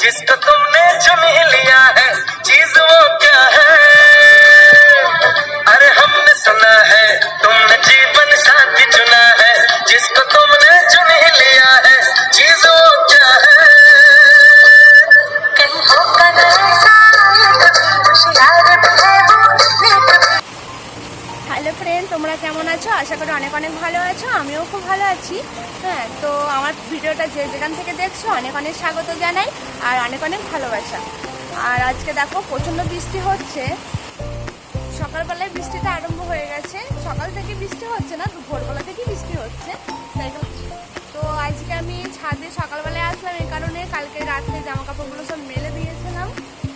जिसको तुमने चुन ही लिया है, चीज वो क्या है? अरे हमने सुना है तुमने जीवन साथी चुना है, जिसको तुमने चुन ही लिया है, चीज वो क्या है? कहीं होगा ना ऐसा कुछ याद है वो। হ্যালো ফ্রেন্ড, তোমরা কেমন আছো? আশা করি অনেক অনেক ভালো আছো। আমিও খুব ভালো আছি। হ্যাঁ, তো আমার ভিডিওটা যেখান থেকে দেখছো অনেক অনেক স্বাগত জানাই আর অনেক অনেক ভালোবাসা। আর আজকে দেখো প্রচণ্ড বৃষ্টি হচ্ছে। সকালবেলায় বৃষ্টিটা আরম্ভ হয়ে গেছে। সকাল থেকে বৃষ্টি হচ্ছে না, ভোরবেলা থেকেই বৃষ্টি হচ্ছে। তো আজকে আমি ছাদে সকালবেলায় আসলাম এই কারণে, কালকে রাত্রে জামা কাপড়গুলো সব মেলে দিয়েছিলাম।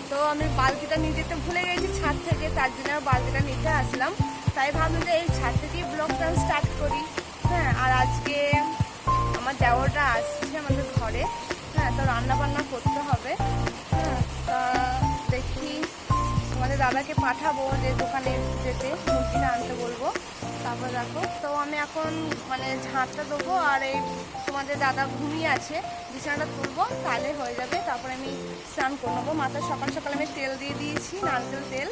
তো আমি বালতিটা নিয়ে যেতে ভুলে গেছি ছাদ থেকে, তার জন্য বালতিটা নিতে আসলাম। তাই ভাবলাম যে এই ছাদ থেকেই ব্লগটা স্টার্ট করি। হ্যাঁ, আর আজকে আমার দেওরটা আসছে আমাদের ঘরে। হ্যাঁ, তো রান্না বান্না করতে হবে। হ্যাঁ, তা দেখি তোমাদের দাদাকে পাঠাবো যে দোকানে যেতে মুরগিটা আনতে বলবো। তারপর দেখো, তো আমি এখন মানে ঝাঁটটা দেবো আর এই তোমাদের দাদা ঘুমিয়ে আছে, বিছানাটা তুলবো, তাহলে হয়ে যাবে। তারপরে আমি স্নান করে নেবো। মাথায় সকাল সকাল আমি তেল দিয়ে দিয়েছি, নারকেল তেল।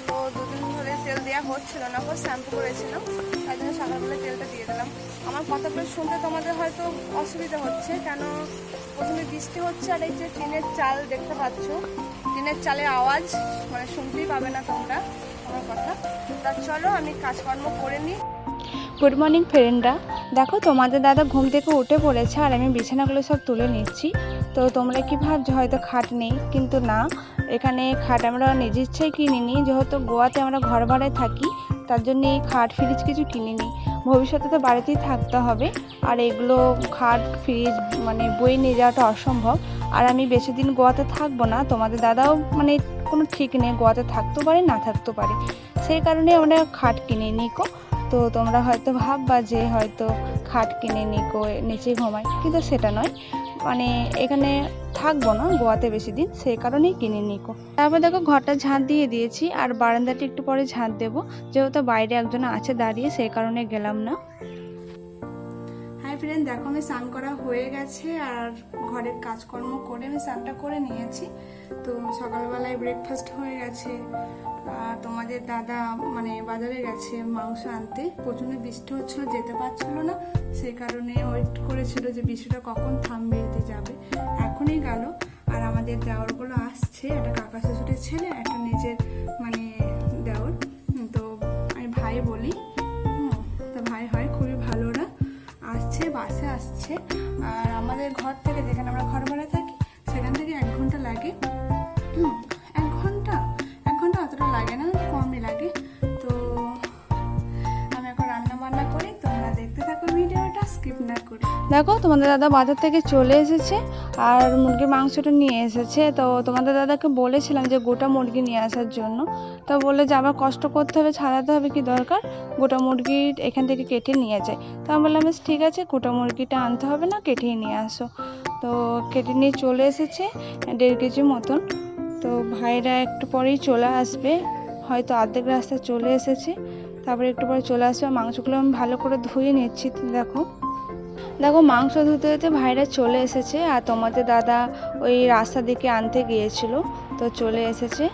তো দুদিন ধরে তেল দেওয়া হচ্ছিল না, শ্যাম্পু করেছিলাম, তাই জন্য সকালবেলা তেলটা দিয়ে দিলাম। আমার কথাগুলো শুনতে তোমাদের হয়তো অসুবিধা হচ্ছে, কেন প্রথমে বৃষ্টি হচ্ছে আর এই যে টিনের চাল দেখতে পাচ্ছ, টিনের চালের আওয়াজ মানে শুনতেই পাবে না তোমরা আমার কথা। তা চলো আমি কাজকর্ম করে নিই। গুড মর্নিং ফ্রেন্ডরা, দেখো তোমাদের দাদা ঘুম থেকে উঠে পড়েছে আর আমি বিছানাগুলো সব তুলে নিচ্ছি। তো তোমরা কি ভাবছো হয়তো খাট নেই, কিন্তু না, এখানে খাট আমরা নিজের ইচ্ছায় কিনিনি। যেহেতু গোয়াতে আমরা ঘর ভাড়ায় থাকি, তার জন্য এই খাট ফ্রিজ কিছু কিনিনি। ভবিষ্যতে তো বাড়িতেই থাকতে হবে, আর এগুলো খাট ফ্রিজ মানে বয়ে নিয়ে যাওয়াটা অসম্ভব। আর আমি বেশি দিন গোয়াতে থাকবো না, তোমাদের দাদাও মানে কোনো ঠিক নেই, গোয়াতে থাকতেও পারে না থাকতেও পারে, সেই কারণে আমরা খাট কিনে নিকো। তো তোমরা হয়তো ভাববা যে হয়তো খাট কিনে নিকো নিচে ঘুমাই, কিন্তু সেটা নয়, মানে এখানে থাকবো না গোয়াতে বেশি দিন, সেই কারণেই কিনে নিকো। তারপর দেখো ঘরটা ঝাঁট দিয়ে দিয়েছি আর বারান্দাটা একটু পরে ঝাঁট দেবো, যেহেতু বাইরে একজন আছে দাঁড়িয়ে, সেই কারণে গেলাম না। হাই ফ্রেন্ড, দেখো আমি স্নান করা হয়ে গেছে আর ঘরের কাজকর্ম করে আমি স্নানটা করে নিয়েছি। তো সকালবেলায় ব্রেকফাস্ট হয়ে গেছে আর তোমাদের দাদা মানে বাজারে গেছে মাংস আনতে। প্রচণ্ড বৃষ্টি হচ্ছিল, যেতে পারছিল না, সেই কারণে ওয়েট করেছিল যে বৃষ্টিটা কখন থামবে, এতে যাবে। এখনই গেল। আর আমাদের দেওরগুলো আসছে, একটা কাকা শ্বশুরের ছেলে, একটা নিজের মানে দেওর। তো আমি ভাই বলি, তো ভাই হয়, খুবই ভালো। ওরা আসছে, বাসে আসছে। আর আমাদের ঘর থেকে, যেখানে আমরা ঘর ভাড়া থাকি, সেখান থেকে 1 ঘন্টা লাগে। 1 ঘন্টা অতটা লাগে না, কমই লাগে। তো আমি এখন রান্না বান্না করি, তোমরা দেখতে থাকো ভিডিওটা, স্কিপ না করে। দেখো তোমাদের দাদা বাজার থেকে চলে এসেছে আর মুরগির মাংসটা নিয়ে এসেছে। তো তোমাদের দাদাকে বলেছিলাম যে গোটা মুরগি নিয়ে আসার জন্য, তো বলে যে আবার কষ্ট করতে হবে, ছাড়াতে হবে, কি দরকার, গোটা মুরগি এখান থেকে কেটে নিয়ে যায়। তো আমি বললাম বেশ ঠিক আছে, গোটা মুরগিটা আনতে হবে না, কেটেই নিয়ে আসো। তো কেটে নিয়ে চলে এসেছে 1.5 কেজি মতন। তো ভাইরা একটু পরেই চলে আসবে, হয়তো অর্ধেক রাস্তা চলে এসেছে, তারপরে একটু পরে চলে আসবে। মাংসগুলো আমি ভালো করে ধুয়ে নিচ্ছি। দেখো মাংস ধুতে ধুতে ভাইরা চলে এসেছে আর তোমাদের দাদা ওই রাস্তা দিকে আনতে গিয়েছিল, তো চলে এসেছে।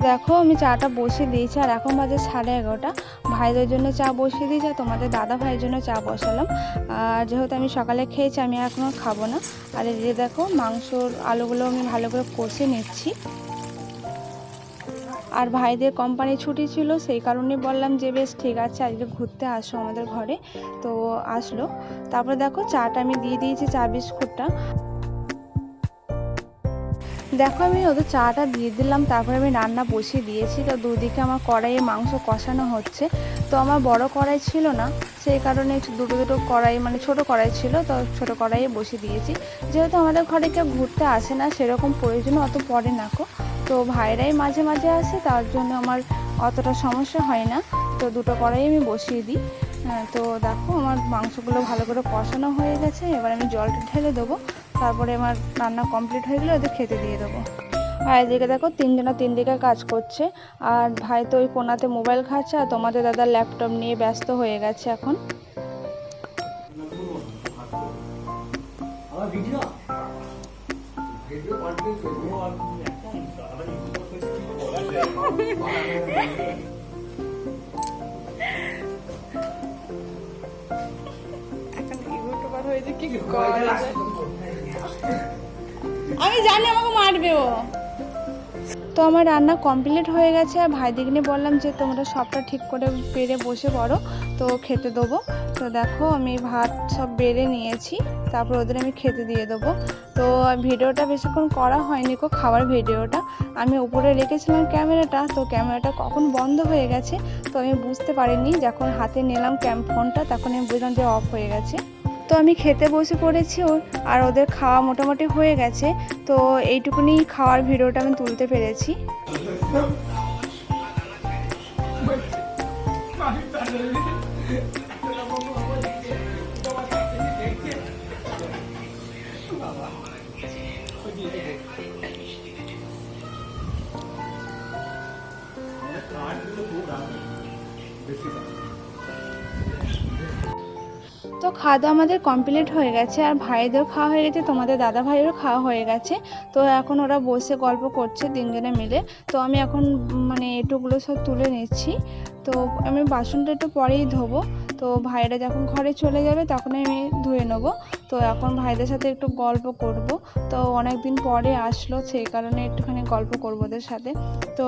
দেখো আমি চাটা বসিয়ে দিয়েছি আর এখন বাজে 11:30। ভাইদের জন্য চা বসিয়ে দিয়েছি আর তোমাদের দাদা ভাইয়ের জন্য চা বসালাম। আর যেহেতু আমি সকালে খেয়েছি, আমি এখনও খাবো না। আর এই যে দেখো মাংসর আলুগুলো আমি ভালো করে কষে নিচ্ছি। আর ভাইদের কোম্পানি ছুটি ছিল, সেই কারণে বললাম যে বেশ ঠিক আছে, আজকে ঘুরতে আসো আমাদের ঘরে। তো আসলো। তারপরে দেখো চাটা আমি দিয়ে দিয়েছি, চা বিস্কুটটা। দেখো আমি ওদের চাটা দিয়ে দিলাম, তারপরে আমি রান্না বসিয়ে দিয়েছি। তো দুদিকে আমার কড়াইয়ে মাংস কষানো হচ্ছে। তো আমার বড় কড়াই ছিল না, সেই কারণে দুটো কড়াই, মানে ছোট কড়াই ছিল, তো ছোট কড়াইয়ে বসিয়ে দিয়েছি। যেহেতু আমাদের ঘরে কেউ ঘুরতে আসে না, সেরকম প্রয়োজন অত পড়ে না কো, তো ভাইরাই মাঝে মাঝে আসে, তার জন্য আমার অতটা সমস্যা হয় না। তো দুটো কড়াই আমি বসিয়ে দিই। তো দেখো আমার মাংসগুলো ভালো করে কষানো হয়ে গেছে। এবার আমি জলটা ঢেলে দেবো, তারপরে আমার রান্না কমপ্লিট হয়ে গেলে ওদের খেতে দিয়ে দেবো। আর এদিকে দেখো তিনজনা তিন দিকে কাজ করছে, আর ভাই তো ওই কোনাতে মোবাইল ঘাটছে, আর তোমাদের দাদা ল্যাপটপ নিয়ে ব্যস্ত হয়ে গেছে এখন। আমি জানি আমাকে মারবে ও। তো আমার রান্না কমপ্লিট হয়ে গেছে, আর ভাইদিকে নিয়ে বললাম যে তোমরা সবটা ঠিক করে বেড়ে বসে পড়ো, তো খেতে দেবো। তো দেখো আমি ভাত সব বেড়ে নিয়েছি, তারপর ওদের আমি খেতে দিয়ে দেবো। তো ভিডিওটা বেশিক্ষণ করা হয়নি কো, খাওয়ার ভিডিওটা আমি উপরে রেখেছিলাম ক্যামেরাটা, তো ক্যামেরাটা কখন বন্ধ হয়ে গেছে তো আমি বুঝতে পারিনি। যখন হাতে নিলাম ফোনটা তখন আমি বুঝলাম যে অফ হয়ে গেছে। তো আমি খেতে বসে পড়েছি, আর ওদের খাওয়া মোটামুটি হয়ে গেছে। তো এইটুকুনি খাওয়ার ভিডিওটা আমি তুলতে পেরেছি। তো খাওয়া দাওয়া আমাদের কমপ্লিট হয়ে গেছে, আর ভাইদেরও খাওয়া হয়ে গেছে, তোমাদের দাদা ভাইয়েরও খাওয়া হয়ে গেছে। তো এখন ওরা বসে গল্প করছে তিনজনে মিলে। তো আমি এখন মানে এটুগুলো সব তুলে নিচ্ছি। তো আমি বাসনটা একটু পরেই ধোবো, তো ভাইরা যখন ঘরে চলে যাবে তখন আমি ধুয়ে নেবো। তো এখন ভাইদের সাথে একটু গল্প করব। তো অনেক দিন পরে আসলো, সেই কারণে একটুখানি গল্প করবো ওদের সাথে। তো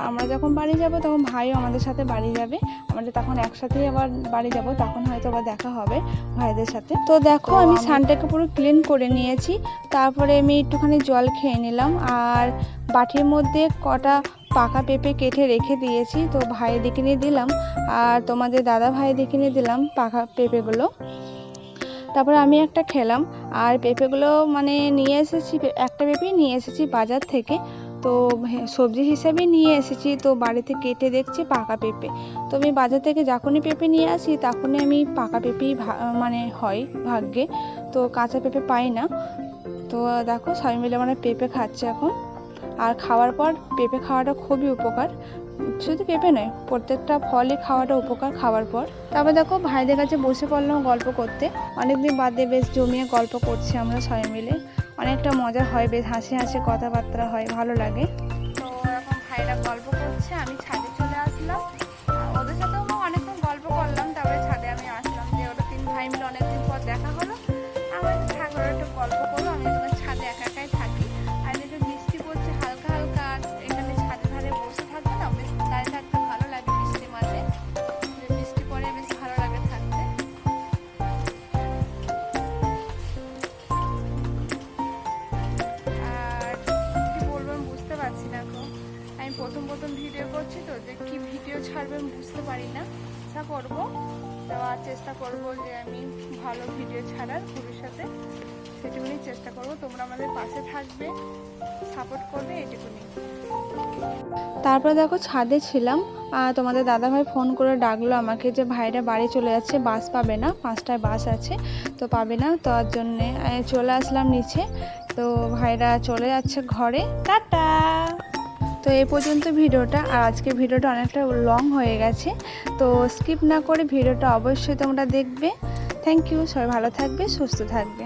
আমরা যখন বাড়ি যাব তখন ভাইও আমাদের সাথে বাড়ি যাবে, আমাদের তখন একসাথেই আবার বাড়ি যাব, তখন হয়তো আবার দেখা হবে ভাইদের সাথে। তো দেখো আমি সানটাকে পুরো ক্লিন করে নিয়েছি, তারপরে আমি একটুখানি জল খেয়ে নিলাম, আর বাটির মধ্যে কটা পাকা পেঁপে কেটে রেখে দিয়েছি। তো ভাই দেখে নিয়ে দিলাম, আর তোমাদের দাদা ভাই দেখে নিয়ে দিলাম পাকা পেঁপেগুলো। তারপর আমি একটা খেলাম, আর পেঁপেগুলো মানে নিয়ে এসেছি, একটা পেঁপেই নিয়ে এসেছি বাজার থেকে। তো সবজি হিসেবে নিয়ে এসেছি, তো বাড়িতে কেটে দেখছি পাকা পেঁপে। তো আমি বাজার থেকে যখনই পেঁপে নিয়ে আসি তখনই আমি পাকা পেঁপেই মানে হয় ভাগ্যে, তো কাঁচা পেঁপে পাই না। তো দেখো সবাই মিলে মানে পেঁপে খাচ্ছে এখন। আর খাওয়ার পর পেঁপে খাওয়াটা খুবই উপকার, শুধু পেঁপে নয় প্রত্যেকটা ফলই খাওয়াটা উপকার খাওয়ার পর। তারপর দেখো ভাইদের কাছে বসে পড়লাম গল্প করতে, অনেকদিন বাদে বেশ জমিয়ে গল্প করছি আমরা সবাই মিলে, অনেকটা মজা হয়, বেশ হাসি হাসি কথাবার্তা হয়, ভালো লাগে। তো এখন ভাইরা গল্প করছে, আমি ছাদে চলে আসলাম, ওদের সাথেও অনেকক্ষণ গল্প করলাম, তারপরে ছাদে আমি আসলাম যে ওরা তিন ভাই মিলে অনেকদিন পর দেখা হলো, আমার থাকলো একটু গল্প করবো। আমি তোমার ছাদে একা একাই থাকি, আর একটু বৃষ্টি পড়ছে হালকা হালকা, আর এখানে ছাদের ধারে বসে থাকবে না, বেশ গায়ে থাকতে ভালো লাগে, বৃষ্টির মাঝে বৃষ্টি পড়ে বেশ ভালো লাগে থাকতে। আর কি বলবো আমি বুঝতে পারছি না গো, আমি প্রথম ভিডিও করছি তো, যে কি ভিডিও ছাড়বে আমি বুঝতে পারি না। চেষ্টা করবো, দেওয়ার চেষ্টা করবো যে আমি ভালো ভিডিও ছাড়ার ভবিষ্যতে, সেটুকুনি চেষ্টা করবো। তোমরা আমাদের পাশে থাকবে, সাপোর্ট করবে, এইটুকুনি। তারপর দেখো ছাদে ছিলাম, তোমাদের দাদাভাই ফোন করে ডাকলো আমাকে যে ভাইরা বাড়ি চলে যাচ্ছে, বাস পাবে না, 5টায় বাস আছে, তো পাবে না, তার জন্যে চলে আসলাম নিচে। তো ভাইরা চলে যাচ্ছে ঘরে, টাটা। তো এই পর্যন্ত ভিডিওটা, আর আজকের ভিডিওটা অনেকটা লং হয়ে গেছে, তো স্কিপ না করে ভিডিওটা অবশ্যই তোমরা দেখবে। থ্যাংক ইউ, সবাই ভালো থাকবে, সুস্থ থাকবে।